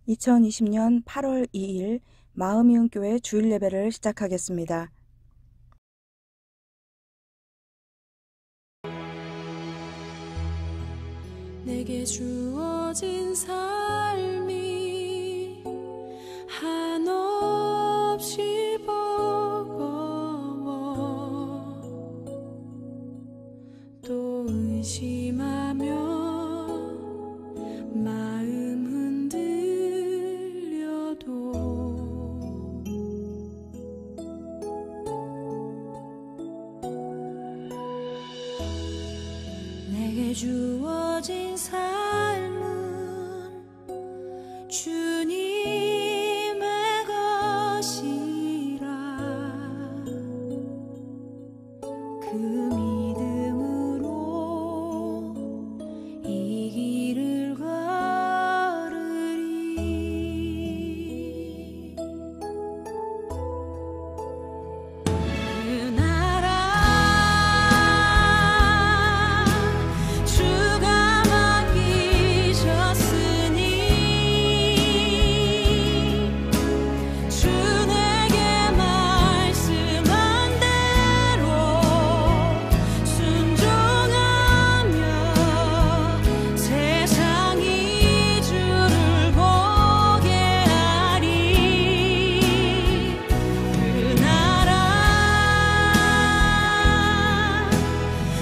2020년 8월 2일 마음이은교회 주일 예배를 시작하겠습니다. 내게 주어진 삶이 한없이 버거워 또 의심하며 마음 흔들려도 내게 주어진 삶은 주님의 것이라 그 믿음으로 이 길을 걸으리. 그 나라 주가 맡기셨으니 주 내게 말씀한 대로 순종하며 세상이 주를 보게 하리. 그 나라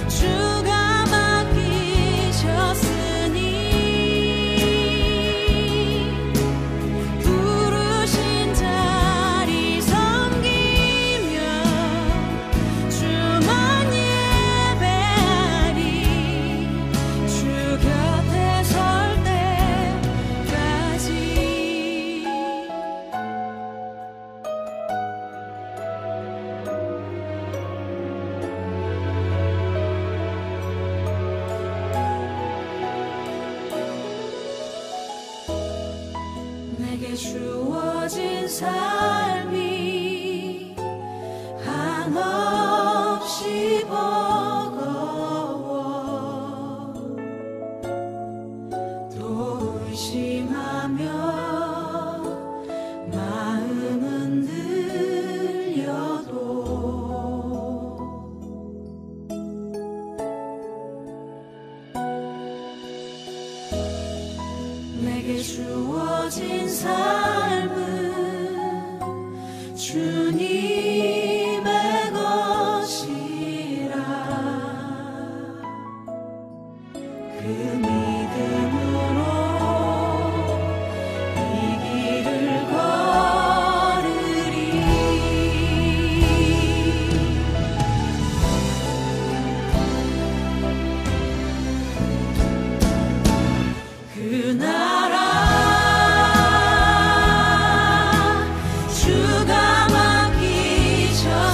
주가 맡기셨으니 부르신 자리 섬기며 주만 예배하리. 주 곁에 설 때까지. 내게 주어진 삶이 한없이 버거워 또 의심하며 마음은 들려도 내게 주어진 삶은 주님의 것이라 그 믿음으로 이 길을 걸으리. 그 나라 주가 맡기셨으니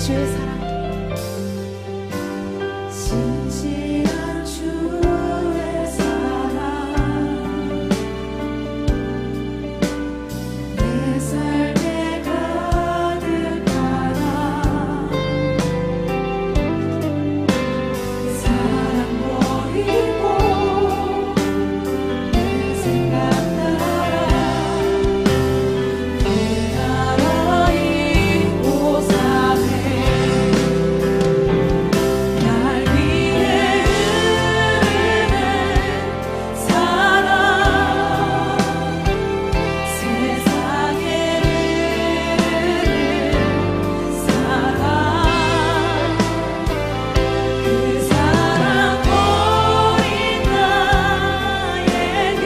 주의 사랑 진실한 주의 사랑 내 삶에 가득하다 사랑 버리고 내 생각 따라 그 나라 이곳 안에 날 위해 흐르는 사랑 세상에 흐르는 사랑 그 사랑 버린 나에게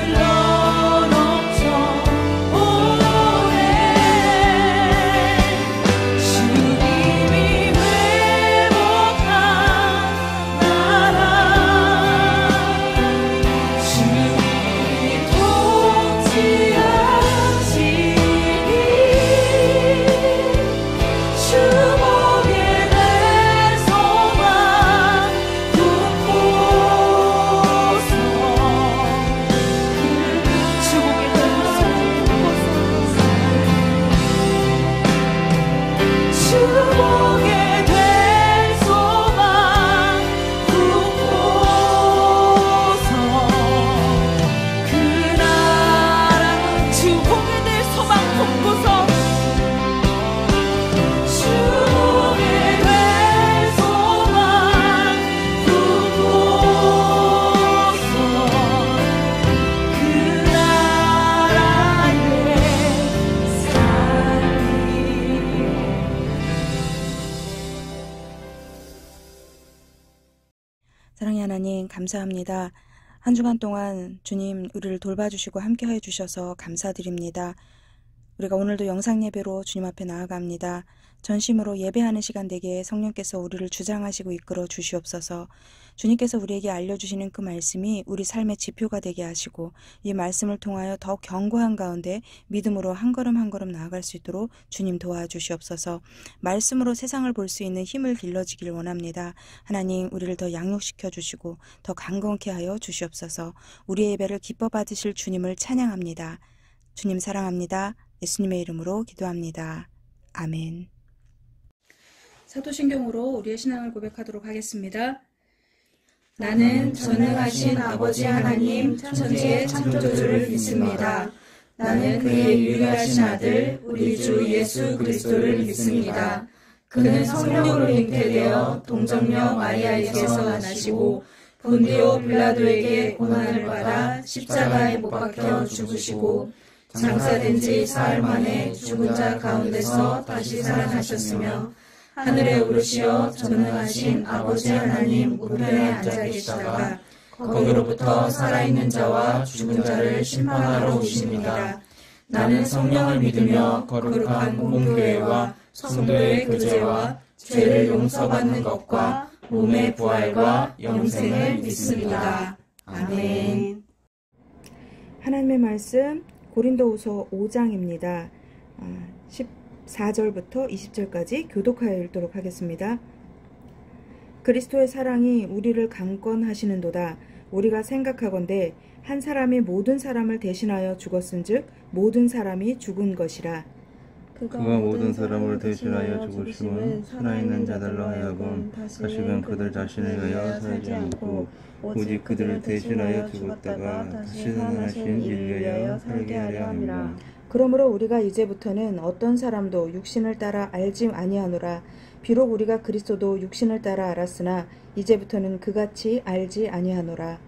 흘러넘쳐 오네 주님이 회복한 나라 주님이 통치하시니 주목에 내 소망 품고서 주목에 내 소망 주목에 된 소망 품고서 그 나라 주목에 된 소망 품고서 주목에 된 소망 품고서 그 나라에 사랑의 하나님 감사합니다. 한 주간 동안 주님 우리를 돌봐주시고 함께해 주셔서 감사드립니다. 우리가 오늘도 영상 예배로 주님 앞에 나아갑니다. 전심으로 예배하는 시간 되게 성령께서 우리를 주장하시고 이끌어 주시옵소서. 주님께서 우리에게 알려주시는 그 말씀이 우리 삶의 지표가 되게 하시고 이 말씀을 통하여 더욱 견고한 가운데 믿음으로 한 걸음 한 걸음 나아갈 수 있도록 주님 도와주시옵소서. 말씀으로 세상을 볼 수 있는 힘을 길러지길 원합니다. 하나님 우리를 더 양육시켜 주시고 더 강건케 하여 주시옵소서. 우리의 예배를 기뻐 받으실 주님을 찬양합니다. 주님 사랑합니다. 예수님의 이름으로 기도합니다. 아멘. 사도신경으로 우리의 신앙을 고백하도록 하겠습니다. 나는 전능하신 아버지 하나님 천지의 창조주를 믿습니다. 나는 그의 유일하신 아들 우리 주 예수 그리스도를 믿습니다. 그는 성령으로 잉태되어 동정녀 마리아에게서 나시고 본디오 빌라도에게 고난을 받아 십자가에 못 박혀 죽으시고 장사된 지 사흘 만에 죽은 자 가운데서 다시 살아나셨으며 하늘에 오르시어 전능하신 아버지 하나님 우편에 앉아 계시다가 거기로부터 살아있는 자와 죽은 자를 심판하러 오십니다. 나는 성령을 믿으며 거룩한 공교회와 성도의 교제와 죄를 용서받는 것과 몸의 부활과 영생을 믿습니다. 아멘. 하나님의 말씀 고린도후서 5장입니다. 14절부터 20절까지 교독하여 읽도록 하겠습니다. 그리스도의 사랑이 우리를 강권하시는도다. 우리가 생각하건대 한 사람이 모든 사람을 대신하여 죽었은즉 모든 사람이 죽은 것이라. 그가 모든 사람을 대신하여 죽으심은 살아있는 자들로 하여금 다시금 그들 자신을 위하여 살지 않고 오직 그들을 대신하여 죽었다가 다시 살아나신 이를 위하여 살게 하려 함이라. 그러므로 우리가 이제부터는 어떤 사람도 육신을 따라 알지 아니하노라. 비록 우리가 그리스도도 육신을 따라 알았으나 이제부터는 그같이 알지 아니하노라.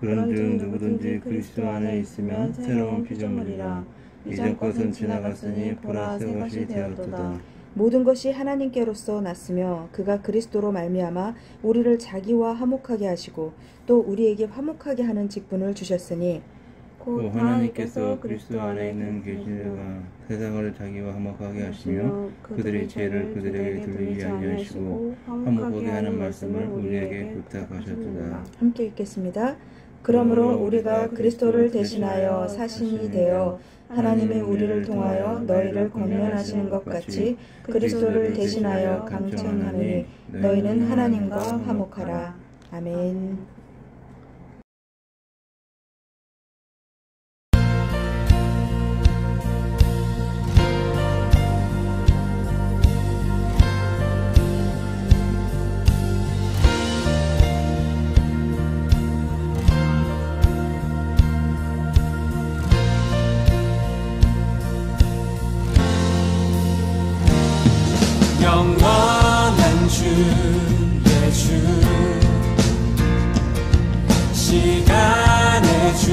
그런즉 누구든지 그리스도 안에 있으면 새로운 피조물이라. 이전 것은 지나갔으니 보라 새 것이 되었도다. 모든 것이 하나님께로서 났으며 그가 그리스도로 말미암아 우리를 자기와 화목하게 하시고 또 우리에게 화목하게 하는 직분을 주셨으니 또 하나님께서 그리스도 안에 있는 계시다가 세상을 자기와 화목하게 하시며 그들의 죄를 그들에게 돌리지 아니하시고 화목하게 하는 말씀을 우리에게 부탁하셨도다. 함께 읽겠습니다. 그러므로 우리가 그리스도를 대신하여 사신이 되어 하나님이 우리를 통하여 너희를 권면하시는 것 같이 그리스도를 대신하여 강청하노니 너희는 하나님과 화목하라. 아멘. 영원한 주의 주 시간의 주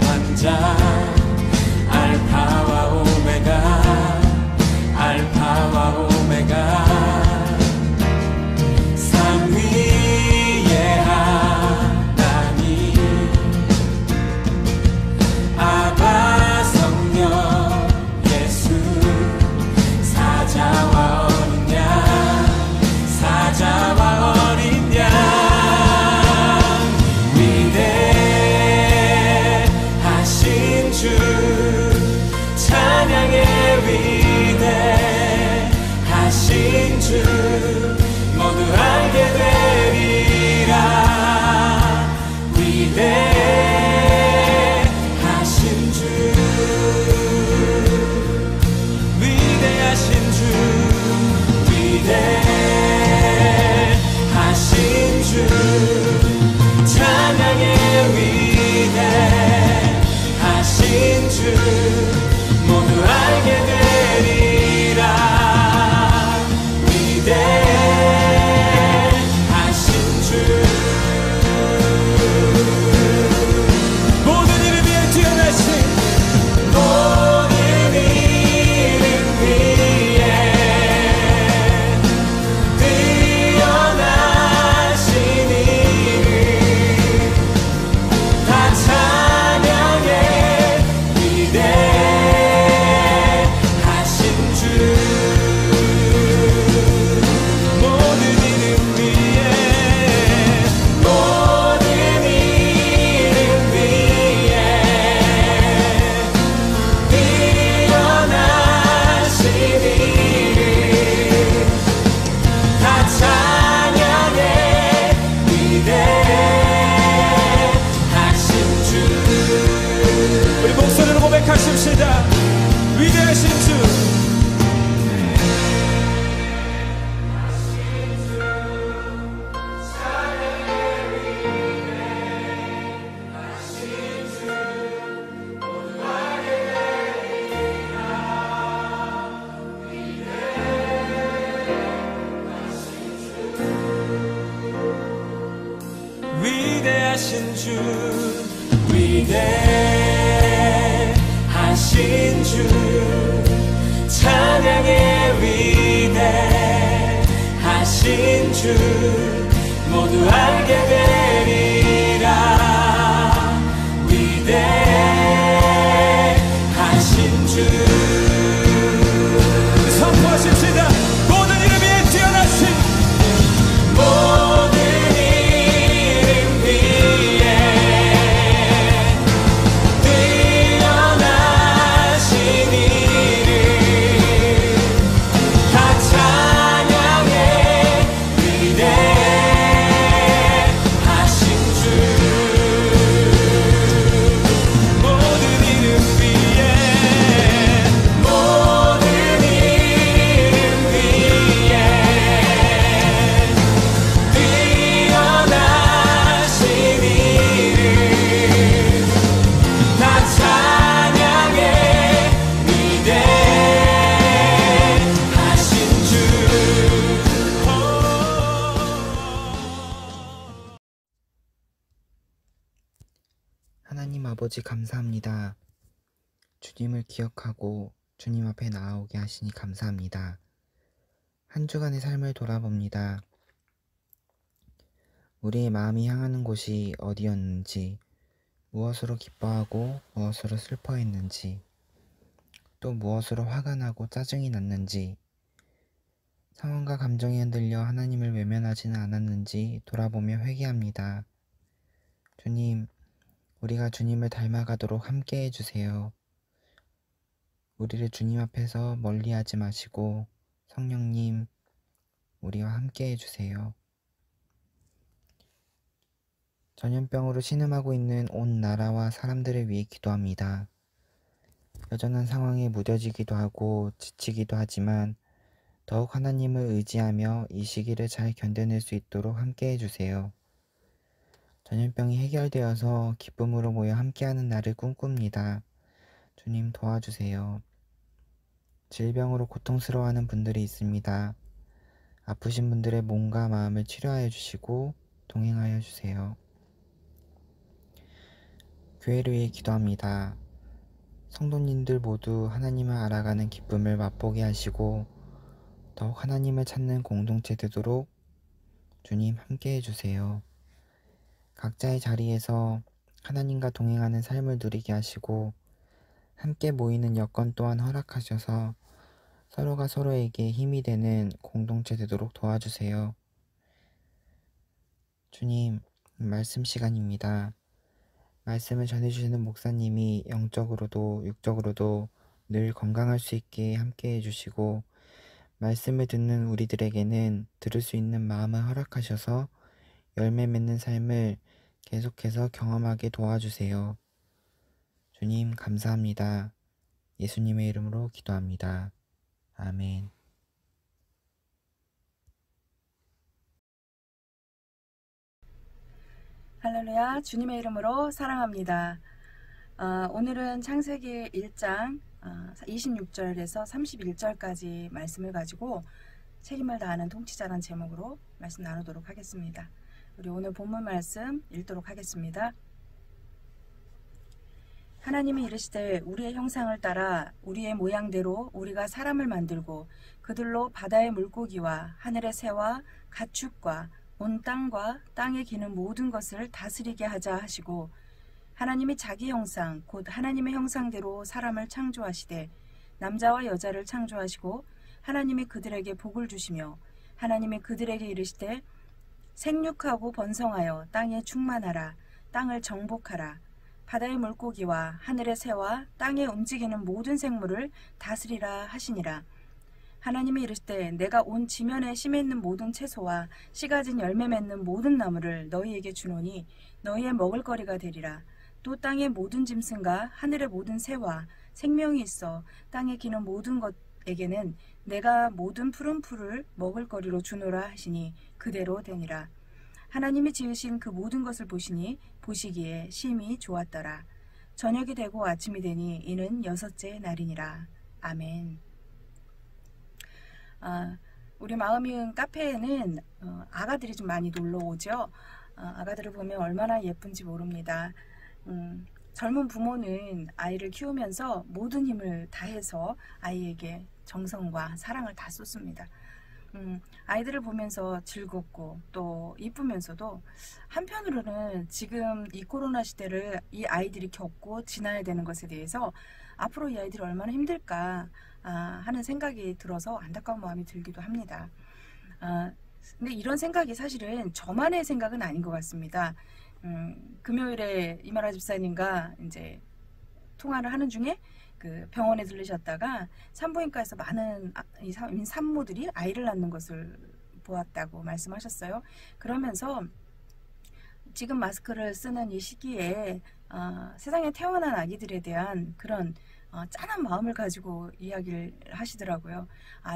왕자 알파와 오메가 알파와 오메가 산 위의 하나님 아바 성령 예수 사자와 사자와 어린 양 위대하신 주 찬양의 위대하신 주 모두 알게 되리라 위대하신 주 위대하신 주 위대하신 주 찬양의 위대하신 주 모두 알게 되리라 위대하신 주 모든 이름 위에 뛰어나신 모든 이름 위에 뛰어나신 이름 다 찬양해 위대하신 주 모든 이름 위에 모든 이름 위에 뛰어나신 이름 다 찬양해 위대하신 주 우리 목소리로 고백하십시다 위대하신 주 위대하신 주 위대하신 주 찬양의 위대하신 주 모두 알게 되리라 위대하신 주 선포하십시다 모든 이름 위에 뛰어나신 모든 이름 위에 뛰어나신 이름 다 찬양해 위대하신 주 모든 이름 위에 모든 이름 위에 뛰어나신 이름 다 찬양해 위대하신 주 하나님 아버지 감사합니다. 주님을 기억하고 주님 앞에 나아오게 하시니 감사합니다. 한 주간의 삶을 돌아봅니다. 우리의 마음이 향하는 곳이 어디였는지, 무엇으로 기뻐하고 무엇으로 슬퍼했는지, 또 무엇으로 화가 나고 짜증이 났는지, 상황과 감정에 흔들려 하나님을 외면하지는 않았는지 돌아보며 회개합니다. 주님, 우리가 주님을 닮아가도록 함께 해주세요. 우리를 주님 앞에서 멀리하지 마시고 성령님, 우리와 함께 해주세요. 전염병으로 신음하고 있는 온 나라와 사람들을 위해 기도합니다. 여전한 상황에 무뎌지기도 하고 지치기도 하지만 더욱 하나님을 의지하며 이 시기를 잘 견뎌낼 수 있도록 함께 해주세요. 전염병이 해결되어서 기쁨으로 모여 함께하는 날을 꿈꿉니다. 주님 도와주세요. 질병으로 고통스러워하는 분들이 있습니다. 아프신 분들의 몸과 마음을 치료하여 주시고 동행하여 주세요. 교회를 위해 기도합니다. 성도님들 모두 하나님을 알아가는 기쁨을 맛보게 하시고 더욱 하나님을 찾는 공동체 되도록 주님 함께 해주세요. 각자의 자리에서 하나님과 동행하는 삶을 누리게 하시고 함께 모이는 여건 또한 허락하셔서 서로가 서로에게 힘이 되는 공동체 되도록 도와주세요. 주님, 말씀 시간입니다. 말씀을 전해주시는 목사님이 영적으로도 육적으로도 늘 건강할 수 있게 함께 해주시고 말씀을 듣는 우리들에게는 들을 수 있는 마음을 허락하셔서 열매 맺는 삶을 계속해서 경험하게 도와주세요. 주님 감사합니다. 예수님의 이름으로 기도합니다. 아멘. 할렐루야, 주님의 이름으로 사랑합니다. 오늘은 창세기 1장 26절에서 31절까지 말씀을 가지고 책임을 다하는 통치자란 제목으로 말씀 나누도록 하겠습니다. 우리 오늘 본문 말씀 읽도록 하겠습니다. 하나님이 이르시되 우리의 형상을 따라 우리의 모양대로 우리가 사람을 만들고 그들로 바다의 물고기와 하늘의 새와 가축과 온 땅과 땅에 기는 모든 것을 다스리게 하자 하시고 하나님이 자기 형상 곧 하나님의 형상대로 사람을 창조하시되 남자와 여자를 창조하시고 하나님이 그들에게 복을 주시며 하나님이 그들에게 이르시되 생육하고 번성하여 땅에 충만하라 땅을 정복하라 바다의 물고기와 하늘의 새와 땅에 움직이는 모든 생물을 다스리라 하시니라. 하나님이 이르시되 내가 온 지면에 심에 있는 모든 채소와 씨 가진 열매 맺는 모든 나무를 너희에게 주노니 너희의 먹을거리가 되리라. 또 땅의 모든 짐승과 하늘의 모든 새와 생명이 있어 땅에 기는 모든 것에게는 내가 모든 푸른 풀을 먹을거리로 주노라 하시니 그대로 되니라. 하나님이 지으신 그 모든 것을 보시니 보시기에 심히 좋았더라. 저녁이 되고 아침이 되니 이는 여섯째 날이니라. 아멘. 우리 마음이은 카페에는 아가들이 좀 많이 놀러 오죠. 아가들을 보면 얼마나 예쁜지 모릅니다. 젊은 부모는 아이를 키우면서 모든 힘을 다해서 아이에게 정성과 사랑을 다 쏟습니다. 아이들을 보면서 즐겁고 또 이쁘면서도 한편으로는 지금 이 코로나 시대를 이 아이들이 겪고 지나야 되는 것에 대해서 앞으로 이 아이들이 얼마나 힘들까 하는 생각이 들어서 안타까운 마음이 들기도 합니다. 근데 이런 생각이 사실은 저만의 생각은 아닌 것 같습니다. 금요일에 이마라 집사님과 이제 통화를 하는 중에 그 병원에 들르셨다가 산부인과에서 많은 산모들이 아이를 낳는 것을 보았다고 말씀하셨어요. 그러면서 지금 마스크를 쓰는 이 시기에 세상에 태어난 아기들에 대한 그런 짠한 마음을 가지고 이야기를 하시더라고요.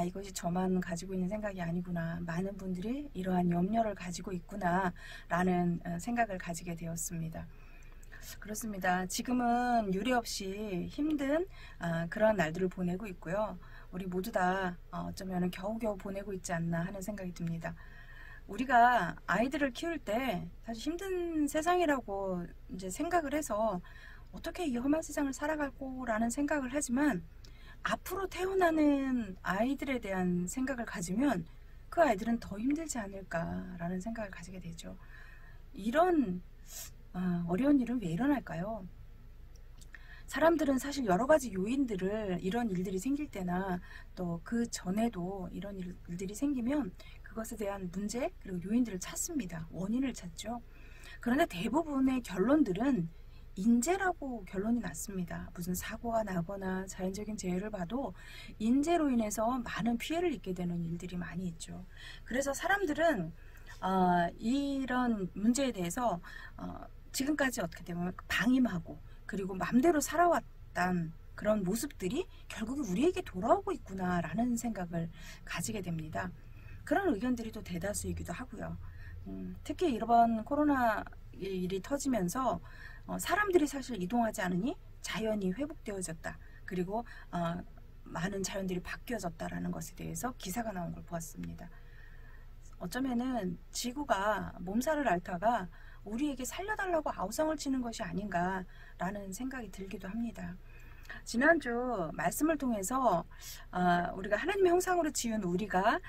이것이 저만 가지고 있는 생각이 아니구나. 많은 분들이 이러한 염려를 가지고 있구나 라는 생각을 가지게 되었습니다. 그렇습니다. 지금은 유례 없이 힘든 그런 날들을 보내고 있고요. 우리 모두 다 어쩌면 겨우겨우 보내고 있지 않나 하는 생각이 듭니다. 우리가 아이들을 키울 때 사실 힘든 세상이라고 이제 생각을 해서 어떻게 이 험한 세상을 살아갈꼬라는 생각을 하지만 앞으로 태어나는 아이들에 대한 생각을 가지면 그 아이들은 더 힘들지 않을까라는 생각을 가지게 되죠. 이런 어려운 일은 왜 일어날까요? 사람들은 사실 여러 가지 요인들을 이런 일들이 생길 때나 또 그 전에도 이런 일들이 생기면 그것에 대한 문제 그리고 요인들을 찾습니다. 원인을 찾죠. 그런데 대부분의 결론들은 인재라고 결론이 났습니다. 무슨 사고가 나거나 자연적인 재해를 봐도 인재로 인해서 많은 피해를 입게 되는 일들이 많이 있죠. 그래서 사람들은 이런 문제에 대해서 지금까지 어떻게 되면 방임하고 그리고 마음대로 살아왔던 그런 모습들이 결국에 우리에게 돌아오고 있구나라는 생각을 가지게 됩니다. 그런 의견들이 또 대다수이기도 하고요. 특히 이번 코로나 일이 터지면서 사람들이 사실 이동하지 않으니 자연이 회복되어졌다. 그리고 많은 자연들이 바뀌어졌다라는 것에 대해서 기사가 나온 걸 보았습니다. 어쩌면은 지구가 몸살을 앓다가 우리에게 살려달라고 아우성을 치는 것이 아닌가라는 생각이 들기도 합니다. 지난주 말씀을 통해서 우리가 하나님의 형상으로 지은 우리가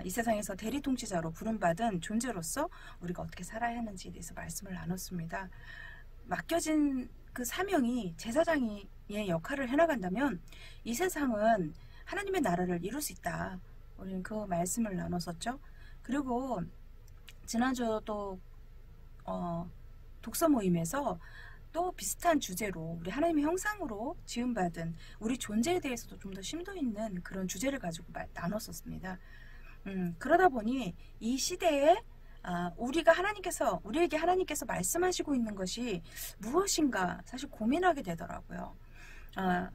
이 세상에서 대리통치자로 부름받은 존재로서 우리가 어떻게 살아야 하는지에 대해서 말씀을 나눴습니다. 맡겨진 그 사명이 제사장의 역할을 해나간다면 이 세상은 하나님의 나라를 이룰 수 있다. 우리는 그 말씀을 나눴었죠. 그리고 지난주 또 독서 모임에서 또 비슷한 주제로 우리 하나님의 형상으로 지음받은 우리 존재에 대해서도 좀 더 심도 있는 그런 주제를 가지고 나눴었습니다. 그러다 보니 이 시대에 우리에게 하나님께서 말씀하시고 있는 것이 무엇인가 사실 고민하게 되더라고요.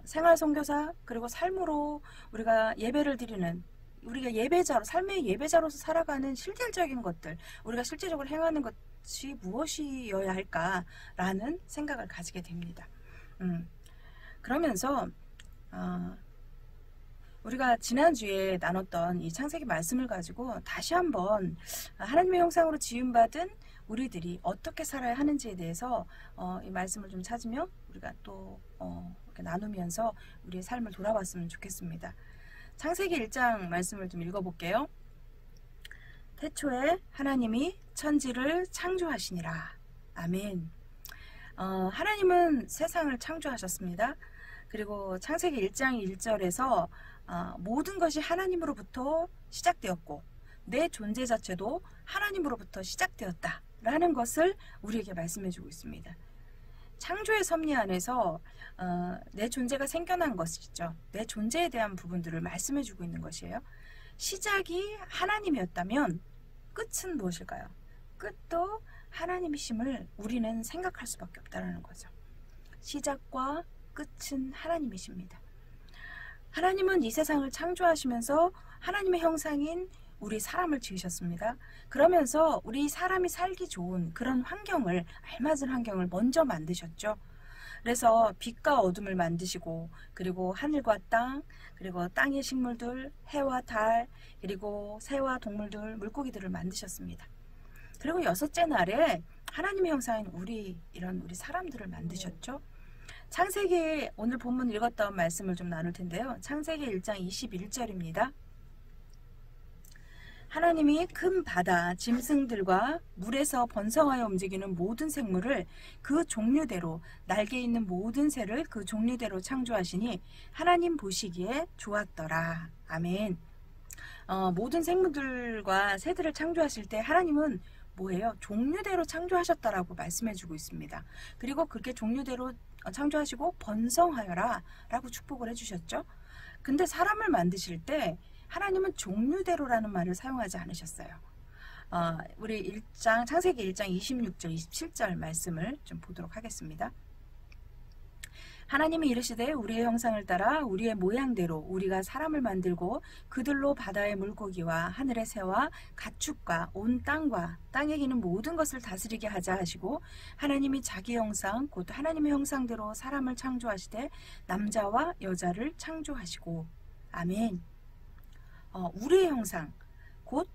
생활 선교사 그리고 삶으로 우리가 예배를 드리는 우리가 예배자로 삶의 예배자로서 살아가는 실질적인 것들 우리가 실제적으로 행하는 것이 무엇이어야 할까라는 생각을 가지게 됩니다. 그러면서 우리가 지난주에 나눴던 이 창세기 말씀을 가지고 다시 한번 하나님의 형상으로 지음받은 우리들이 어떻게 살아야 하는지에 대해서 이 말씀을 좀 찾으며 우리가 또 이렇게 나누면서 우리의 삶을 돌아봤으면 좋겠습니다. 창세기 1장 말씀을 좀 읽어볼게요. 태초에 하나님이 천지를 창조하시니라. 아멘. 하나님은 세상을 창조하셨습니다. 그리고 창세기 1장 1절에서 모든 것이 하나님으로부터 시작되었고 내 존재 자체도 하나님으로부터 시작되었다 라는 것을 우리에게 말씀해 주고 있습니다. 창조의 섭리 안에서 내 존재가 생겨난 것이죠. 내 존재에 대한 부분들을 말씀해 주고 있는 것이에요. 시작이 하나님이었다면 끝은 무엇일까요? 끝도 하나님이심을 우리는 생각할 수밖에 없다는 거죠. 시작과 끝은 하나님이십니다. 하나님은 이 세상을 창조하시면서 하나님의 형상인 우리 사람을 지으셨습니다. 그러면서 우리 사람이 살기 좋은 그런 환경을 알맞은 환경을 먼저 만드셨죠. 그래서 빛과 어둠을 만드시고 그리고 하늘과 땅 그리고 땅의 식물들 해와 달 그리고 새와 동물들 물고기들을 만드셨습니다. 그리고 6째 날에 하나님의 형상인 우리 사람들을 만드셨죠. 창세기 오늘 본문 읽었던 말씀을 좀 나눌 텐데요. 창세기 1장 21절입니다. 하나님이 큰 바다 짐승들과 물에서 번성하여 움직이는 모든 생물을 그 종류대로 날개 있는 모든 새를 그 종류대로 창조하시니 하나님 보시기에 좋았더라. 아멘. 모든 생물들과 새들을 창조하실 때 하나님은 뭐예요? 종류대로 창조하셨다라고 말씀해주고 있습니다. 그리고 그렇게 종류대로 창조하시고 번성하여라 라고 축복을 해주셨죠. 근데 사람을 만드실 때 하나님은 종류대로라는 말을 사용하지 않으셨어요. 우리 창세기 1장 26절 27절 말씀을 좀 보도록 하겠습니다. 하나님이 이르시되 우리의 형상을 따라 우리의 모양대로 우리가 사람을 만들고 그들로 바다의 물고기와 하늘의 새와 가축과 온 땅과 땅에 기는 모든 것을 다스리게 하자 하시고 하나님이 자기 형상 곧 하나님의 형상대로 사람을 창조하시되 남자와 여자를 창조하시고 아멘. 우리의 형상 곧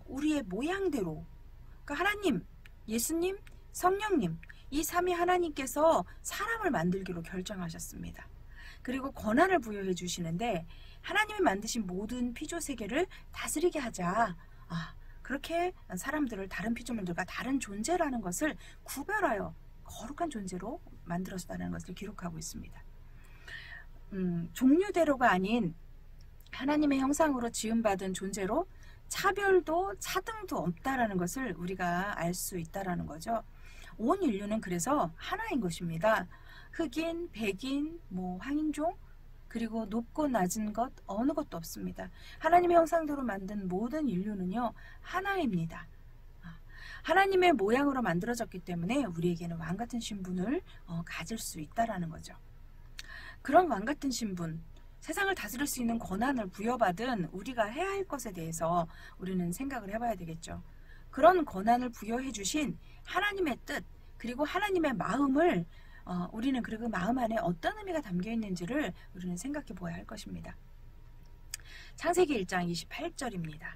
우리의 모양대로 그러니까 하나님, 예수님, 성령님 이 삼위 하나님께서 사람을 만들기로 결정하셨습니다. 그리고 권한을 부여해 주시는데 하나님이 만드신 모든 피조세계를 다스리게 하자. 그렇게 사람들을 다른 피조물들과 다른 존재라는 것을 구별하여 거룩한 존재로 만들었다는 것을 기록하고 있습니다. 종류대로가 아닌 하나님의 형상으로 지음받은 존재로 차별도 차등도 없다라는 것을 우리가 알 수 있다라는 거죠. 온 인류는 그래서 하나인 것입니다. 흑인, 백인, 황인종, 그리고 높고 낮은 것 어느 것도 없습니다. 하나님의 형상대로 만든 모든 인류는요 하나입니다. 하나님의 모양으로 만들어졌기 때문에 우리에게는 왕같은 신분을 가질 수 있다라는 거죠. 그런 왕같은 신분, 세상을 다스릴 수 있는 권한을 부여받은 우리가 해야 할 것에 대해서 우리는 생각을 해봐야 되겠죠. 그런 권한을 부여해 주신 하나님의 뜻, 그리고 하나님의 마음을 우리는 그 마음 안에 어떤 의미가 담겨 있는지를 우리는 생각해 보아야 할 것입니다. 창세기 1장 28절입니다.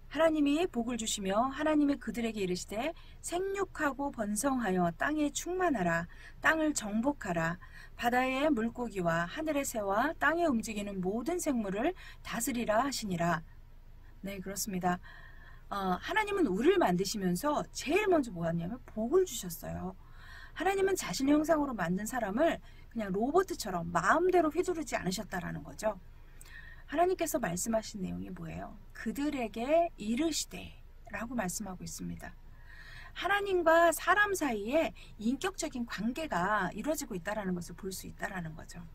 하나님이 복을 주시며 하나님이 그들에게 이르시되 생육하고 번성하여 땅에 충만하라. 땅을 정복하라. 바다의 물고기와 하늘의 새와 땅에 움직이는 모든 생물을 다스리라 하시니라. 네, 그렇습니다. 하나님은 우리를 만드시면서 제일 먼저 뭐였냐면 복을 주셨어요. 하나님은 자신의 형상으로 만든 사람을 그냥 로봇처럼 마음대로 휘두르지 않으셨다라는 거죠. 하나님께서 말씀하신 내용이 뭐예요? 그들에게 이르시되 라고 말씀하고 있습니다. 하나님과 사람 사이에 인격적인 관계가 이루어지고 있다는 것을 볼 수 있다는 거죠.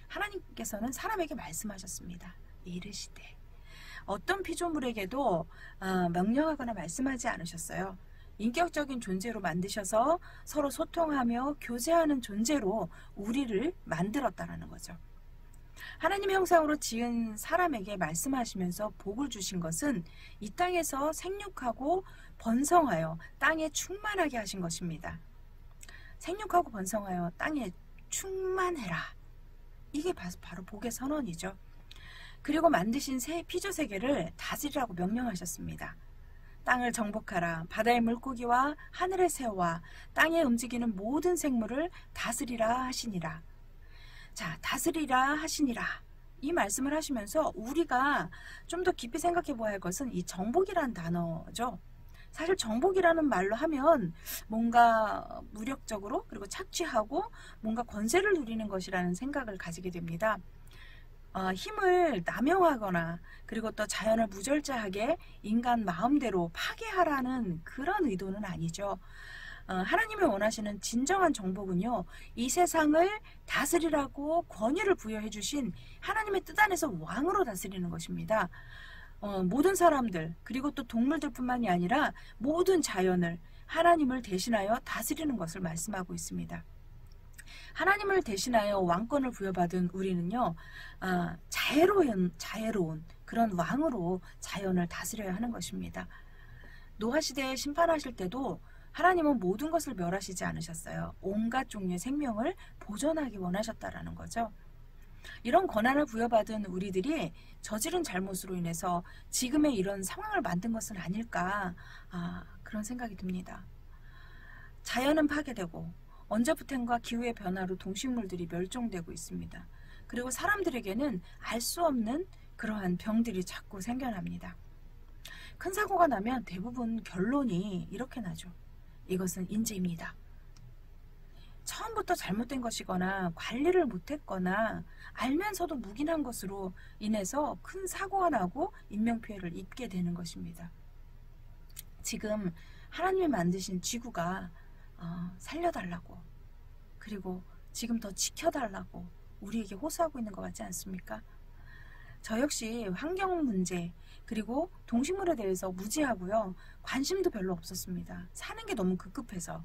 하나님께서는 사람에게 말씀하셨습니다. 이르시되. 어떤 피조물에게도 명령하거나 말씀하지 않으셨어요. 인격적인 존재로 만드셔서 서로 소통하며 교제하는 존재로 우리를 만들었다는 거죠. 하나님의 형상으로 지은 사람에게 말씀하시면서 복을 주신 것은 이 땅에서 생육하고 번성하여 땅에 충만하게 하신 것입니다. 생육하고 번성하여 땅에 충만해라. 이게 바로 복의 선언이죠. 그리고 만드신 새 피조세계를 다스리라고 명령하셨습니다. 땅을 정복하라. 바다의 물고기와 하늘의 새와 땅에 움직이는 모든 생물을 다스리라 하시니라. 자, 다스리라 하시니라. 이 말씀을 하시면서 우리가 좀 더 깊이 생각해 보아야 할 것은 이 정복이라는 단어죠. 사실 정복이라는 말로 하면 뭔가 무력적으로 그리고 착취하고 뭔가 권세를 누리는 것이라는 생각을 가지게 됩니다. 힘을 남용하거나 그리고 또 자연을 무절제하게 인간 마음대로 파괴하라는 그런 의도는 아니죠. 하나님이 원하시는 진정한 정복은요, 이 세상을 다스리라고 권위를 부여해 주신 하나님의 뜻 안에서 왕으로 다스리는 것입니다. 모든 사람들 그리고 또 동물들 뿐만이 아니라 모든 자연을 하나님을 대신하여 다스리는 것을 말씀하고 있습니다. 하나님을 대신하여 왕권을 부여받은 우리는요, 자애로운 그런 왕으로 자연을 다스려야 하는 것입니다. 노아시대에 심판하실 때도 하나님은 모든 것을 멸하시지 않으셨어요. 온갖 종류의 생명을 보존하기 원하셨다라는 거죠. 이런 권한을 부여받은 우리들이 저지른 잘못으로 인해서 지금의 이런 상황을 만든 것은 아닐까, 그런 생각이 듭니다. 자연은 파괴되고 언제부턴가 기후의 변화로 동식물들이 멸종되고 있습니다. 그리고 사람들에게는 알 수 없는 그러한 병들이 자꾸 생겨납니다. 큰 사고가 나면 대부분 결론이 이렇게 나죠. 이것은 인재입니다. 처음부터 잘못된 것이거나 관리를 못했거나 알면서도 묵인한 것으로 인해서 큰 사고가 나고 인명피해를 입게 되는 것입니다. 지금 하나님이 만드신 지구가 살려달라고, 그리고 지금 더 지켜달라고 우리에게 호소하고 있는 것 같지 않습니까? 저 역시 환경 문제 그리고 동식물에 대해서 무지하고요, 관심도 별로 없었습니다. 사는 게 너무 급급해서.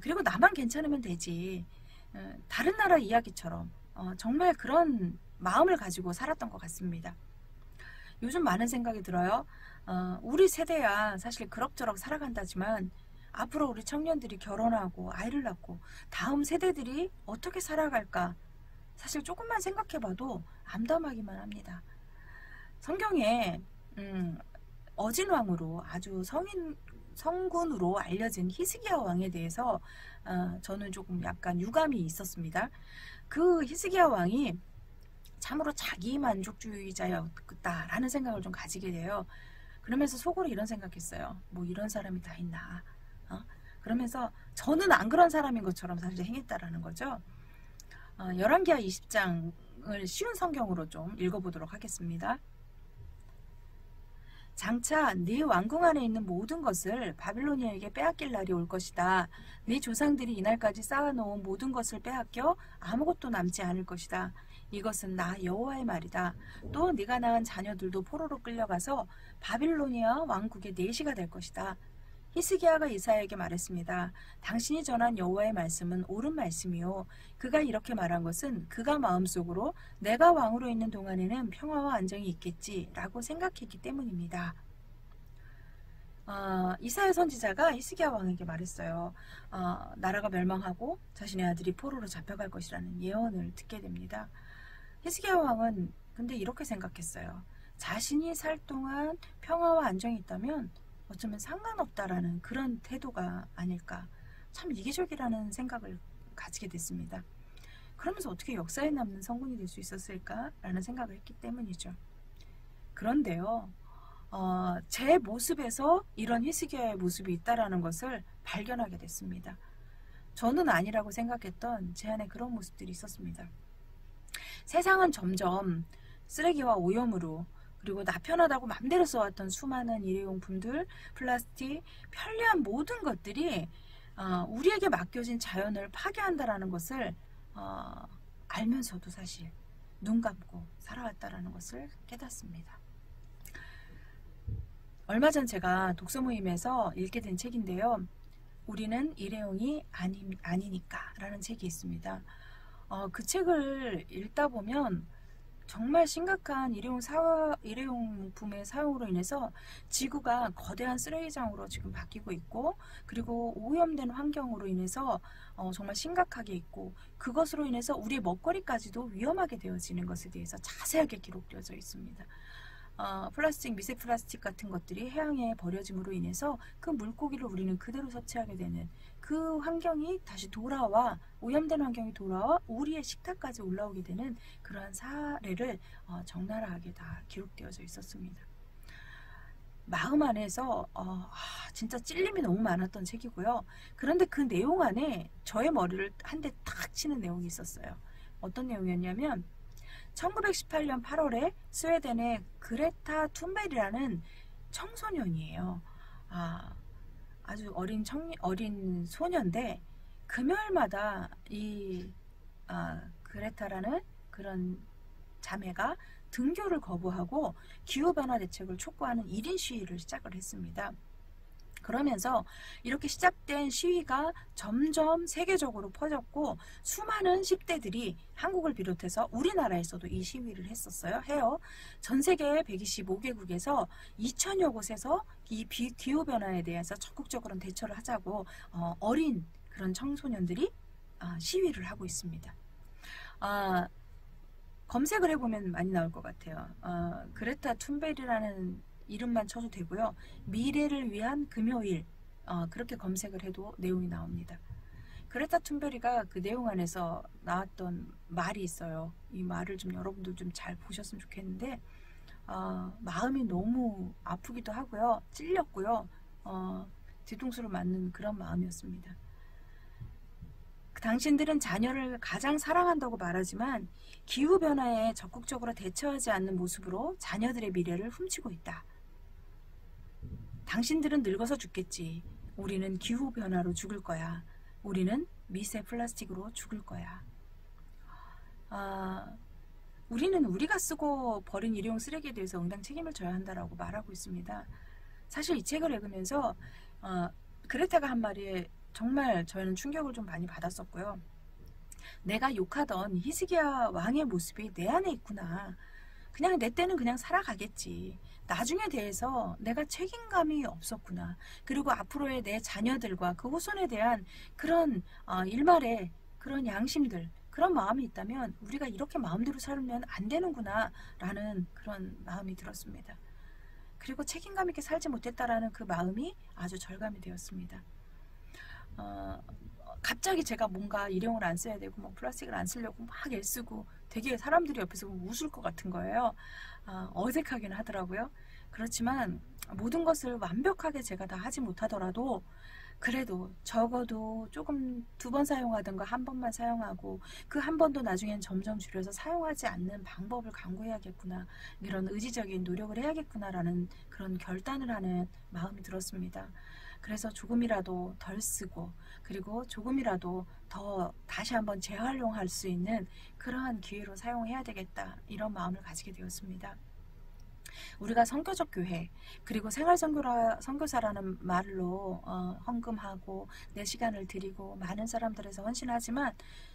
그리고 나만 괜찮으면 되지, 다른 나라 이야기처럼 정말 그런 마음을 가지고 살았던 것 같습니다. 요즘 많은 생각이 들어요. 우리 세대야 사실 그럭저럭 살아간다지만 앞으로 우리 청년들이 결혼하고 아이를 낳고 다음 세대들이 어떻게 살아갈까, 사실 조금만 생각해봐도 암담하기만 합니다. 성경에 어진왕으로 아주 성군으로 알려진 히스기야 왕에 대해서 저는 조금 약간 유감이 있었습니다. 그 히스기야 왕이 참으로 자기만족주의자였다라는 생각을 좀 가지게 돼요. 그러면서 속으로 이런 생각했어요. 뭐 이런 사람이 다 있나. 그러면서 저는 안 그런 사람인 것처럼 사실 행했다라는 거죠. 열왕기하 20장을 쉬운 성경으로 좀 읽어보도록 하겠습니다. 장차 네 왕궁 안에 있는 모든 것을 바빌로니아에게 빼앗길 날이 올 것이다. 네 조상들이 이날까지 쌓아놓은 모든 것을 빼앗겨 아무것도 남지 않을 것이다. 이것은 나 여호와의 말이다. 또 네가 낳은 자녀들도 포로로 끌려가서 바빌로니아 왕국의 내시가 될 것이다. 히스기야가 이사야에게 말했습니다. 당신이 전한 여호와의 말씀은 옳은 말씀이요. 그가 이렇게 말한 것은 그가 마음속으로 내가 왕으로 있는 동안에는 평화와 안정이 있겠지라고 생각했기 때문입니다. 이사야 선지자가 히스기야 왕에게 말했어요. 나라가 멸망하고 자신의 아들이 포로로 잡혀갈 것이라는 예언을 듣게 됩니다. 히스기야 왕은 근데 이렇게 생각했어요. 자신이 살 동안 평화와 안정이 있다면 어쩌면 상관없다라는 그런 태도가 아닐까. 참 이기적이라는 생각을 가지게 됐습니다. 그러면서 어떻게 역사에 남는 성군이 될 수 있었을까라는 생각을 했기 때문이죠. 그런데요. 제 모습에서 이런 히스기야의 모습이 있다라는 것을 발견하게 됐습니다. 저는 아니라고 생각했던 제 안에 그런 모습들이 있었습니다. 세상은 점점 쓰레기와 오염으로 그리고 나 편하다고 맘대로 써왔던 수많은 일회용품들, 플라스틱, 편리한 모든 것들이 우리에게 맡겨진 자연을 파괴한다라는 것을 알면서도 사실 눈 감고 살아왔다라는 것을 깨닫습니다. 얼마 전 제가 독서 모임에서 읽게 된 책인데요. 우리는 일회용이 아니니까 라는 책이 있습니다. 그 책을 읽다 보면 정말 심각한 일회용품의 사용으로 인해서 지구가 거대한 쓰레기장으로 지금 바뀌고 있고 그리고 오염된 환경으로 인해서 정말 심각하게 있고 그것으로 인해서 우리의 먹거리까지도 위험하게 되어지는 것에 대해서 자세하게 기록되어져 있습니다. 플라스틱, 미세 플라스틱 같은 것들이 해양에 버려짐으로 인해서 그 물고기를 우리는 그대로 섭취하게 되는 그 환경이 다시 돌아와 오염된 환경이 돌아와 우리의 식탁까지 올라오게 되는 그러한 사례를 적나라하게 다 기록되어져 있었습니다. 마음 안에서 진짜 찔림이 너무 많았던 책이고요. 그런데 그 내용 안에 저의 머리를 한 대 탁 치는 내용이 있었어요. 어떤 내용이었냐면 1918년 8월에 스웨덴의 그레타 툰베리라는 청소년이에요. 아주 어린 소년인데 금요일마다 이 그레타라는 그런 자매가 등교를 거부하고 기후변화 대책을 촉구하는 1인 시위를 시작을 했습니다. 그러면서 이렇게 시작된 시위가 점점 세계적으로 퍼졌고 수많은 10대들이 한국을 비롯해서 우리나라에서도 이 시위를 해요. 전 세계 125개국에서 2000여 곳에서 이 기후변화에 대해서 적극적으로 대처를 하자고 어린 그런 청소년들이 시위를 하고 있습니다. 검색을 해보면 많이 나올 것 같아요. 그레타 툰베리라는 이름만 쳐도 되고요. 미래를 위한 금요일 그렇게 검색을 해도 내용이 나옵니다. 그레타 툰베리가 그 내용 안에서 나왔던 말이 있어요. 이 말을 좀 여러분들 좀 잘 보셨으면 좋겠는데 마음이 너무 아프기도 하고요. 찔렸고요. 뒤통수를 맞는 그런 마음이었습니다. 당신들은 자녀를 가장 사랑한다고 말하지만 기후변화에 적극적으로 대처하지 않는 모습으로 자녀들의 미래를 훔치고 있다. 당신들은 늙어서 죽겠지. 우리는 기후변화로 죽을 거야. 우리는 미세 플라스틱으로 죽을 거야. 우리는 우리가 쓰고 버린 일회용 쓰레기에 대해서 응당 책임을 져야 한다라고 말하고 있습니다. 사실 이 책을 읽으면서 그레타가 한 말에 정말 저희는 충격을 좀 많이 받았었고요. 내가 욕하던 히스기야 왕의 모습이 내 안에 있구나. 그냥 내 때는 그냥 살아가겠지. 나중에 대해서 내가 책임감이 없었구나. 그리고 앞으로의 내 자녀들과 그 후손에 대한 그런 일말의 그런 양심들, 그런 마음이 있다면 우리가 이렇게 마음대로 살면 안 되는구나 라는 그런 마음이 들었습니다. 그리고 책임감 있게 살지 못했다라는 그 마음이 아주 절감이 되었습니다. 갑자기 제가 뭔가 일회용을 안 써야 되고 뭐 플라스틱을 안 쓰려고 막 애쓰고 되게 사람들이 옆에서 웃을 것 같은 거예요. 어색하긴 하더라고요. 그렇지만 모든 것을 완벽하게 제가 다 하지 못하더라도 그래도 적어도 조금 2번 사용하던 거 1번만 사용하고 그 1번도 나중엔 점점 줄여서 사용하지 않는 방법을 강구해야겠구나, 이런 의지적인 노력을 해야겠구나라는 그런 결단을 하는 마음이 들었습니다. 그래서 조금이라도 덜 쓰고 그리고 조금이라도 더 다시 한번 재활용할 수 있는 그러한 기회로 사용해야 되겠다, 이런 마음을 가지게 되었습니다. 우리가 선교적 교회 그리고 생활선교사라는 말로 헌금하고 내 시간을 드리고 많은 사람들에서 헌신하지만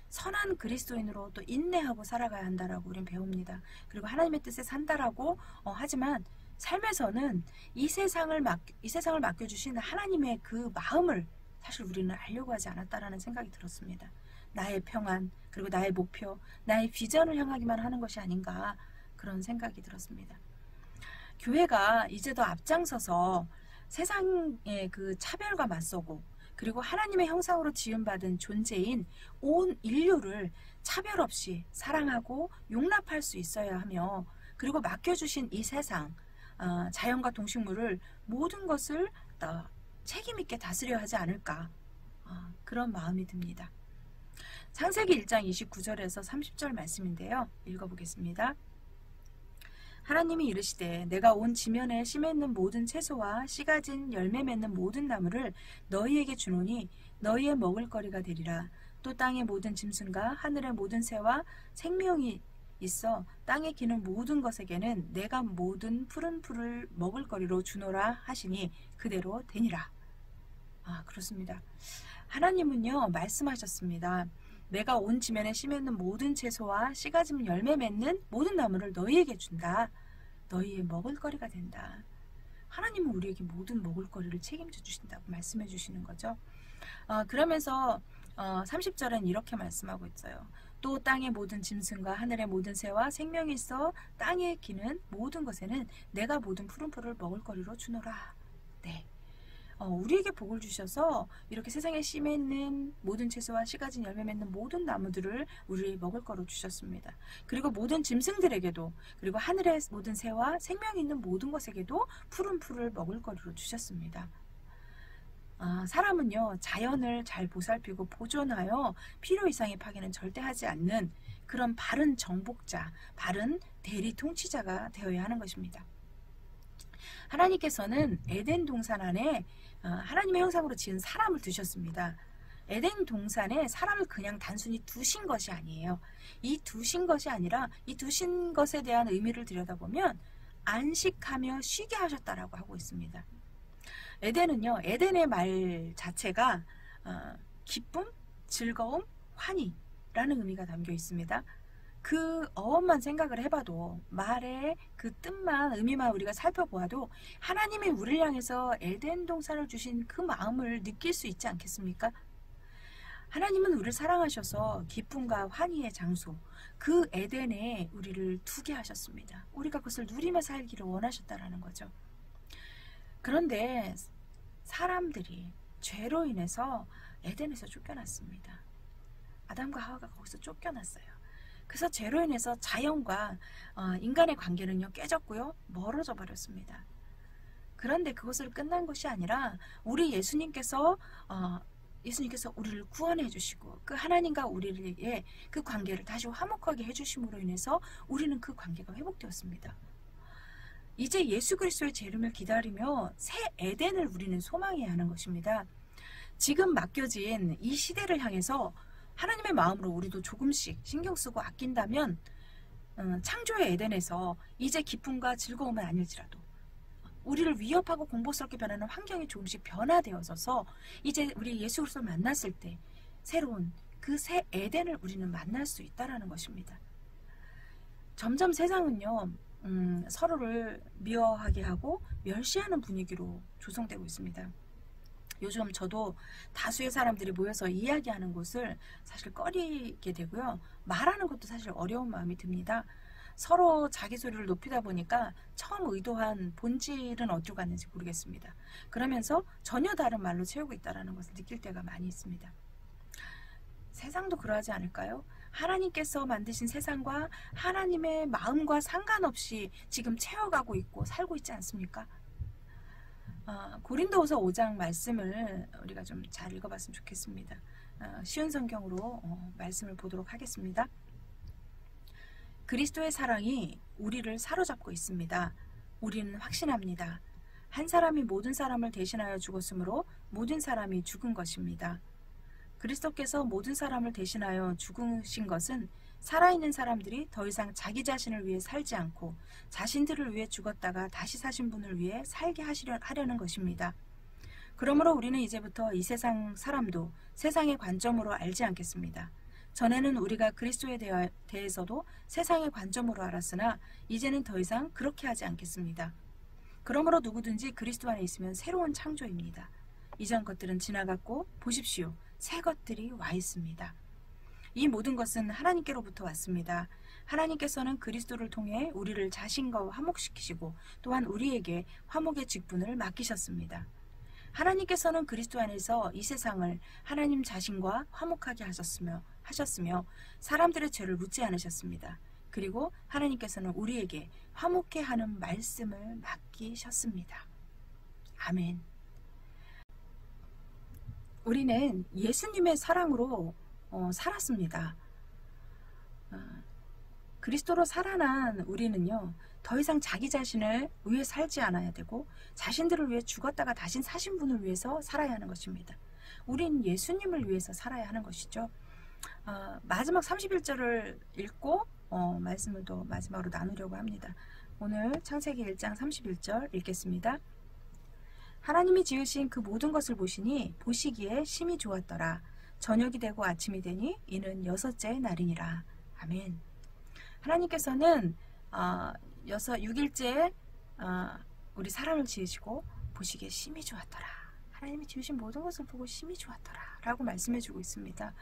선한 그리스도인으로 또 인내하고 살아가야 한다라고 우리는 배웁니다. 그리고 하나님의 뜻에 산다라고 하지만 삶에서는 이 세상을 맡겨주신 하나님의 그 마음을 사실 우리는 알려고 하지 않았다라는 생각이 들었습니다. 나의 평안 그리고 나의 목표, 나의 비전을 향하기만 하는 것이 아닌가, 그런 생각이 들었습니다. 교회가 이제 더 앞장서서 세상의 그 차별과 맞서고 그리고 하나님의 형상으로 지음받은 존재인 온 인류를 차별 없이 사랑하고 용납할 수 있어야 하며, 그리고 맡겨주신 이 세상, 자연과 동식물을 모든 것을 책임있게 다스려야 하지 않을까, 그런 마음이 듭니다. 창세기 1장 29절에서 30절 말씀인데요. 읽어보겠습니다. 하나님이 이르시되 내가 온 지면에 씨 맺는 모든 채소와 씨 가진 열매 맺는 모든 나무를 너희에게 주노니 너희의 먹을거리가 되리라. 또 땅의 모든 짐승과 하늘의 모든 새와 생명이 있어 땅에 기는 모든 것에게는 내가 모든 푸른 풀을 먹을거리로 주노라 하시니 그대로 되니라. 그렇습니다. 하나님은요 말씀하셨습니다. 내가 온 지면에 씨 맺는 모든 채소와 씨 가진 열매 맺는 모든 나무를 너희에게 준다. 너희의 먹을거리가 된다. 하나님은 우리에게 모든 먹을거리를 책임져 주신다고 말씀해 주시는 거죠. 그러면서 30절엔 이렇게 말씀하고 있어요. 또 땅의 모든 짐승과 하늘의 모든 새와 생명이 있어 땅에 기는 모든 것에는 내가 모든 푸른 풀을 먹을거리로 주노라. 네. 우리에게 복을 주셔서 이렇게 세상에 씨 맺는 모든 채소와 씨 가진 열매 맺는 모든 나무들을 우리 먹을 거로 주셨습니다. 그리고 모든 짐승들에게도, 그리고 하늘의 모든 새와 생명이 있는 모든 것에게도 푸른 풀을 먹을 거리로 주셨습니다. 사람은요 자연을 잘 보살피고 보존하여 필요 이상의 파괴는 절대 하지 않는 그런 바른 정복자, 바른 대리 통치자가 되어야 하는 것입니다. 하나님께서는 에덴 동산 안에 하나님의 형상으로 지은 사람을 두셨습니다. 에덴 동산에 사람을 그냥 단순히 두신 것이 아니에요. 이 두신 것이 아니라 이 두신 것에 대한 의미를 들여다보면 안식하며 쉬게 하셨다라고 하고 있습니다. 에덴은요, 에덴의 말 자체가 기쁨, 즐거움, 환희라는 의미가 담겨 있습니다. 그 어원만 생각을 해봐도, 말의 그 뜻만, 의미만 우리가 살펴보아도 하나님이 우리를 향해서 에덴 동산을 주신 그 마음을 느낄 수 있지 않겠습니까? 하나님은 우리를 사랑하셔서 기쁨과 환희의 장소, 그 에덴에 우리를 두게 하셨습니다. 우리가 그것을 누리며 살기를 원하셨다라는 거죠. 그런데 사람들이 죄로 인해서 에덴에서 쫓겨났습니다. 아담과 하와가 거기서 쫓겨났어요. 그래서 죄로 인해서 자연과 인간의 관계는요 깨졌고요, 멀어져 버렸습니다. 그런데 그것을 끝난 것이 아니라 우리 예수님께서 우리를 구원해 주시고 그 하나님과 우리의 그 관계를 다시 화목하게 해주심으로 인해서 우리는 그 관계가 회복되었습니다. 이제 예수 그리스도의 재림을 기다리며 새 에덴을 우리는 소망해야 하는 것입니다. 지금 맡겨진 이 시대를 향해서 하나님의 마음으로 우리도 조금씩 신경 쓰고 아낀다면 창조의 에덴에서 이제 기쁨과 즐거움은 아닐지라도 우리를 위협하고 공포스럽게 변하는 환경이 조금씩 변화되어져서 이제 우리 예수 그리스도를 만났을 때 새로운 그 새 에덴을 우리는 만날 수 있다는 것입니다. 점점 세상은요 서로를 미워하게 하고 멸시하는 분위기로 조성되고 있습니다. 요즘 저도 다수의 사람들이 모여서 이야기하는 곳을 사실 꺼리게 되고요. 말하는 것도 사실 어려운 마음이 듭니다. 서로 자기 소리를 높이다 보니까 처음 의도한 본질은 어디로 갔는지 모르겠습니다. 그러면서 전혀 다른 말로 채우고 있다는 것을 느낄 때가 많이 있습니다. 세상도 그러하지 않을까요? 하나님께서 만드신 세상과 하나님의 마음과 상관없이 지금 채워가고 있고 살고 있지 않습니까? 고린도후서 5장 말씀을 우리가 좀 잘 읽어봤으면 좋겠습니다. 쉬운 성경으로 말씀을 보도록 하겠습니다. 그리스도의 사랑이 우리를 사로잡고 있습니다. 우리는 확신합니다. 한 사람이 모든 사람을 대신하여 죽었으므로 모든 사람이 죽은 것입니다. 그리스도께서 모든 사람을 대신하여 죽으신 것은 살아있는 사람들이 더 이상 자기 자신을 위해 살지 않고 자신들을 위해 죽었다가 다시 사신 분을 위해 살게 하려는 것입니다. 그러므로 우리는 이제부터 이 세상 사람도 세상의 관점으로 알지 않겠습니다. 전에는 우리가 그리스도에 대해서도 세상의 관점으로 알았으나 이제는 더 이상 그렇게 하지 않겠습니다. 그러므로 누구든지 그리스도 안에 있으면 새로운 창조입니다. 이전 것들은 지나갔고 보십시오. 새 것들이 와 있습니다. 이 모든 것은 하나님께로부터 왔습니다. 하나님께서는 그리스도를 통해 우리를 자신과 화목시키시고 또한 우리에게 화목의 직분을 맡기셨습니다. 하나님께서는 그리스도 안에서 이 세상을 하나님 자신과 화목하게 하셨으며 사람들의 죄를 묻지 않으셨습니다. 그리고 하나님께서는 우리에게 화목해 하는 말씀을 맡기셨습니다. 아멘. 우리는 예수님의 사랑으로 살았습니다. 그리스도로 살아난 우리는요, 더 이상 자기 자신을 위해 살지 않아야 되고 자신들을 위해 죽었다가 다시 사신 분을 위해서 살아야 하는 것입니다. 우린 예수님을 위해서 살아야 하는 것이죠. 마지막 31절을 읽고 말씀을 또 마지막으로 나누려고 합니다. 오늘 창세기 1장 31절 읽겠습니다. 하나님이 지으신 그 모든 것을 보시니 보시기에 심히 좋았더라. 저녁이 되고 아침이 되니 이는 6째 날이니라. 아멘. 하나님께서는 6일째 우리 사람을 지으시고 보시기에 심히 좋았더라. 하나님이 지으신 모든 것을 보고 심히 좋았더라 라고 말씀해주고 있습니다.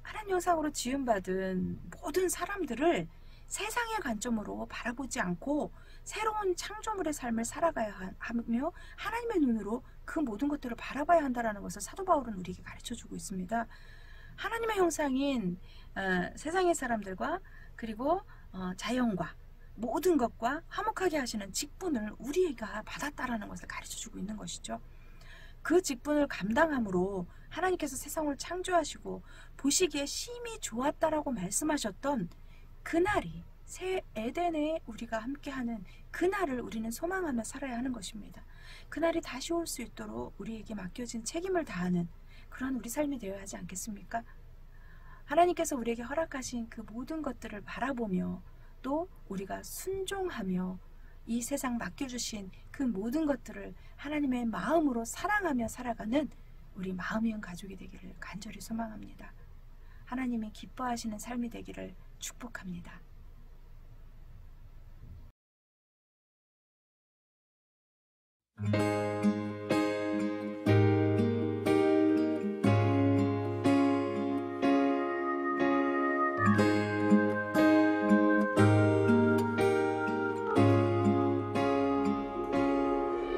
하나님 형상으로 지음받은 모든 사람들을 세상의 관점으로 바라보지 않고 새로운 창조물의 삶을 살아가야 하며 하나님의 눈으로 그 모든 것들을 바라봐야 한다는 것을 사도 바울은 우리에게 가르쳐주고 있습니다. 하나님의 형상인 세상의 사람들과 그리고 자연과 모든 것과 화목하게 하시는 직분을 우리가 받았다라는 것을 가르쳐주고 있는 것이죠. 그 직분을 감당함으로 하나님께서 세상을 창조하시고 보시기에 심히 좋았다라고 말씀하셨던 그날이 새 에덴에 우리가 함께하는 그날을 우리는 소망하며 살아야 하는 것입니다. 그날이 다시 올 수 있도록 우리에게 맡겨진 책임을 다하는 그런 우리 삶이 되어야 하지 않겠습니까? 하나님께서 우리에게 허락하신 그 모든 것들을 바라보며 또 우리가 순종하며 이 세상 맡겨주신 그 모든 것들을 하나님의 마음으로 사랑하며 살아가는 우리 마음이은 가족이 되기를 간절히 소망합니다. 하나님이 기뻐하시는 삶이 되기를 축복합니다.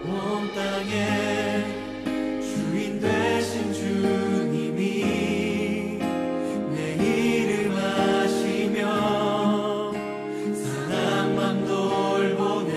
온 땅의 주인 되신 주님이 내 이름 아시며 사랑만 돌보네.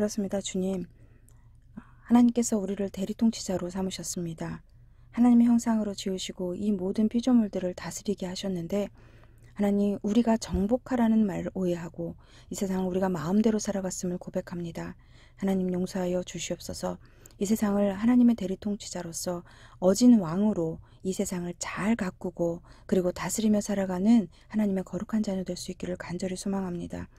그렇습니다. 주님, 하나님께서 우리를 대리통치자로 삼으셨습니다. 하나님의 형상으로 지으시고 이 모든 피조물들을 다스리게 하셨는데, 하나님, 우리가 정복하라는 말을 오해하고 이 세상을 우리가 마음대로 살아갔음을 고백합니다. 하나님, 용서하여 주시옵소서. 이 세상을 하나님의 대리통치자로서 어진 왕으로 이 세상을 잘 가꾸고 그리고 다스리며 살아가는 하나님의 거룩한 자녀 될 수 있기를 간절히 소망합니다.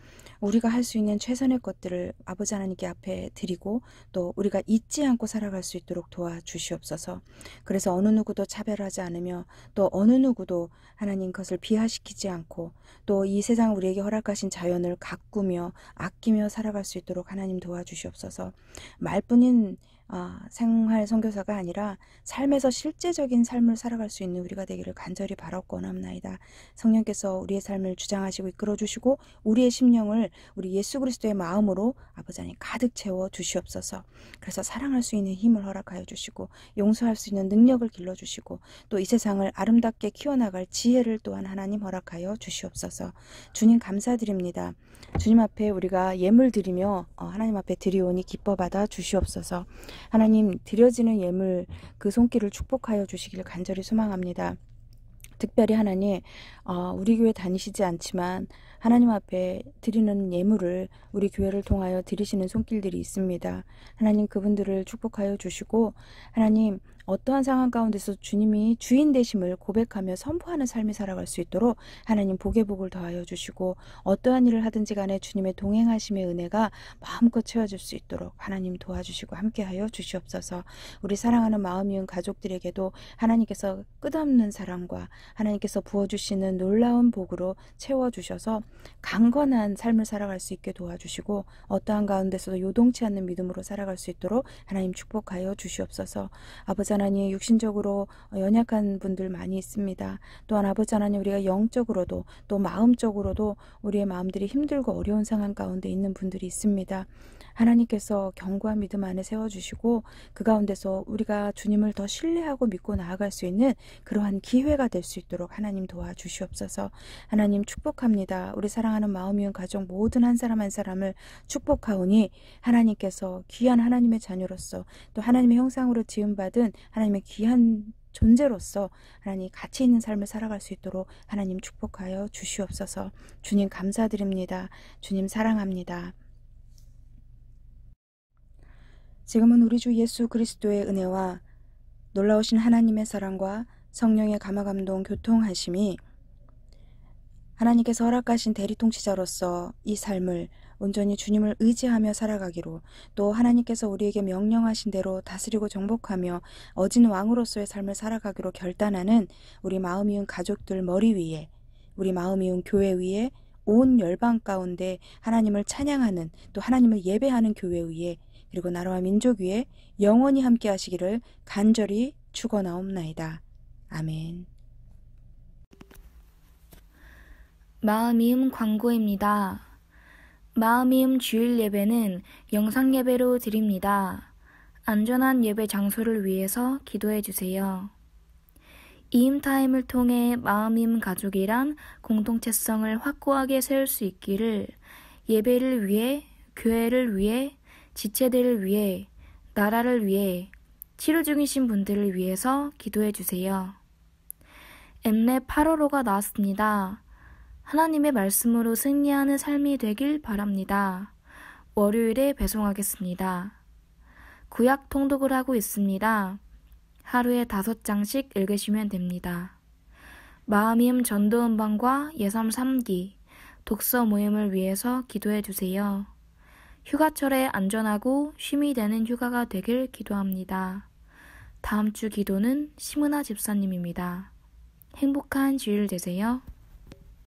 우리가 할 수 있는 최선의 것들을 아버지 하나님께 앞에 드리고 또 우리가 잊지 않고 살아갈 수 있도록 도와주시옵소서. 그래서 어느 누구도 차별하지 않으며 또 어느 누구도 하나님 것을 비하시키지 않고 또 이 세상 우리에게 허락하신 자연을 가꾸며 아끼며 살아갈 수 있도록 하나님 도와주시옵소서. 말뿐인 생활 선교사가 아니라 삶에서 실제적인 삶을 살아갈 수 있는 우리가 되기를 간절히 바라고 원합나이다. 성령께서 우리의 삶을 주장하시고 이끌어주시고 우리의 심령을 우리 예수 그리스도의 마음으로 아버지 하나님 가득 채워 주시옵소서. 그래서 사랑할 수 있는 힘을 허락하여 주시고 용서할 수 있는 능력을 길러주시고 또 이 세상을 아름답게 키워나갈 지혜를 또한 하나님 허락하여 주시옵소서. 주님 감사드립니다. 주님 앞에 우리가 예물 드리며 하나님 앞에 드리오니 기뻐 받아 주시옵소서. 하나님, 드려지는 예물 그 손길을 축복하여 주시길 간절히 소망합니다. 특별히 하나님, 우리 교회 다니시지 않지만 하나님 앞에 드리는 예물을 우리 교회를 통하여 드리시는 손길들이 있습니다. 하나님, 그분들을 축복하여 주시고 하나님, 어떠한 상황 가운데서 주님이 주인 되심을 고백하며 선포하는 삶이 살아갈 수 있도록 하나님 복의 복을 더하여 주시고 어떠한 일을 하든지 간에 주님의 동행하심의 은혜가 마음껏 채워질 수 있도록 하나님 도와주시고 함께하여 주시옵소서. 우리 사랑하는 마음이은 가족들에게도 하나님께서 끝없는 사랑과 하나님께서 부어주시는 놀라운 복으로 채워주셔서 강건한 삶을 살아갈 수 있게 도와주시고 어떠한 가운데서도 요동치 않는 믿음으로 살아갈 수 있도록 하나님 축복하여 주시옵소서. 아버지 하나님, 육신적으로 연약한 분들 많이 있습니다. 또한 아버지 하나님, 우리가 영적으로도 또 마음적으로도 우리의 마음들이 힘들고 어려운 상황 가운데 있는 분들이 있습니다. 하나님께서 견고한 믿음 안에 세워주시고 그 가운데서 우리가 주님을 더 신뢰하고 믿고 나아갈 수 있는 그러한 기회가 될 수 있도록 하나님 도와주시옵소서. 하나님 축복합니다. 우리 사랑하는 마음이은 가족 모든 한 사람 한 사람을 축복하오니 하나님께서 귀한 하나님의 자녀로서 또 하나님의 형상으로 지음받은 하나님의 귀한 존재로서 하나님 가치 있는 삶을 살아갈 수 있도록 하나님 축복하여 주시옵소서. 주님 감사드립니다. 주님 사랑합니다. 지금은 우리 주 예수 그리스도의 은혜와 놀라우신 하나님의 사랑과 성령의 감화감동 교통하심이 하나님께서 허락하신 대리통치자로서 이 삶을 온전히 주님을 의지하며 살아가기로 또 하나님께서 우리에게 명령하신 대로 다스리고 정복하며 어진 왕으로서의 삶을 살아가기로 결단하는 우리 마음이은 가족들 머리 위에 우리 마음이은 교회 위에 온 열방 가운데 하나님을 찬양하는 또 하나님을 예배하는 교회 위에 그리고 나라와 민족 위에 영원히 함께 하시기를 간절히 축원하옵나이다. 아멘. 마음이음 광고입니다. 마음이음 주일 예배는 영상 예배로 드립니다. 안전한 예배 장소를 위해서 기도해 주세요. 이음타임을 통해 마음이음 가족이란 공동체성을 확고하게 세울 수 있기를 예배를 위해, 교회를 위해, 지체들을 위해, 나라를 위해, 치료 중이신 분들을 위해서 기도해 주세요. 엠랩 8호로가 나왔습니다. 하나님의 말씀으로 승리하는 삶이 되길 바랍니다. 월요일에 배송하겠습니다. 구약 통독을 하고 있습니다. 하루에 5장씩 읽으시면 됩니다. 마음이음 전도음반과 예삼 3기, 독서 모임을 위해서 기도해 주세요. 휴가철에 안전하고 쉼이 되는 휴가가 되길 기도합니다. 다음 주 기도는 심은하 집사님입니다. 행복한 주일 되세요.